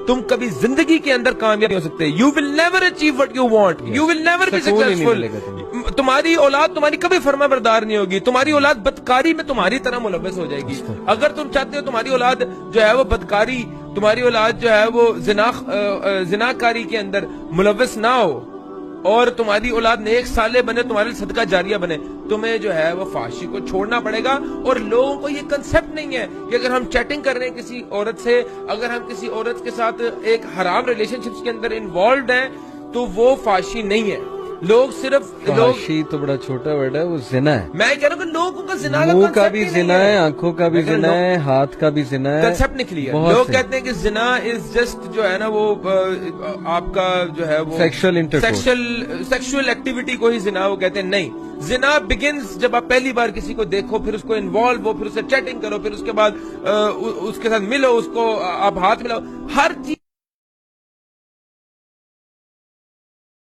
تم کبھی زندگی کے اندر کامیاب نہیں ہو سکتے. You will never achieve what you want, you will never be successful. تمہاری اولاد تمہاری کبھی فرما بردار نہیں ہوگی, تمہاری اولاد بدکاری میں تمہاری طرح ملوث ہو جائے گی. اگر تم چاہتے ہو تمہاری اولاد جو ہے وہ بدکاری, تمہاری اولاد جو ہے وہ زناکاری کے اندر ملوث نہ ہو, اور تمہاری اولاد نیک صالح بنے, تمہارے صدقہ جاریہ بنے, تمہیں جو ہے وہ فحاشی کو چھوڑنا پڑے گا. اور لوگوں کو یہ کنسپٹ نہیں ہے کہ اگر ہم چیٹنگ کر رہے ہیں کسی عورت سے, اگر ہم کسی عورت کے ساتھ ایک حرام ریلیشن شپس کے اندر انوالوڈ ہیں تو وہ فحاشی نہیں ہے. لوگ صرف فحاشی تو بڑا چھوٹا ورڈ ہے, وہ زنا ہے. میں کہہ رہا ہوں کہ لوگوں کا زنا منہ کا بھی زنا ہے, آنکھوں کا بھی زنا ہے, ہاتھ کا بھی زنا ہے. کنسپٹ نکلی ہے. لوگ کہتے ہیں کہ زنا از جسٹ جو ہے نا وہ آپ کا جو ہے وہ سیکشل ایکٹیویٹی کو ہی زنا وہ کہتے ہیں. نہیں, زنا بگنز جب آپ پہلی بار کسی کو دیکھو, پھر اس کو انوالو ہو, پھر اسے چیٹنگ کرو, پھر اس کے بعد اس کے ساتھ ملو, اس کو آپ ہاتھ ملاؤ, ہر چیز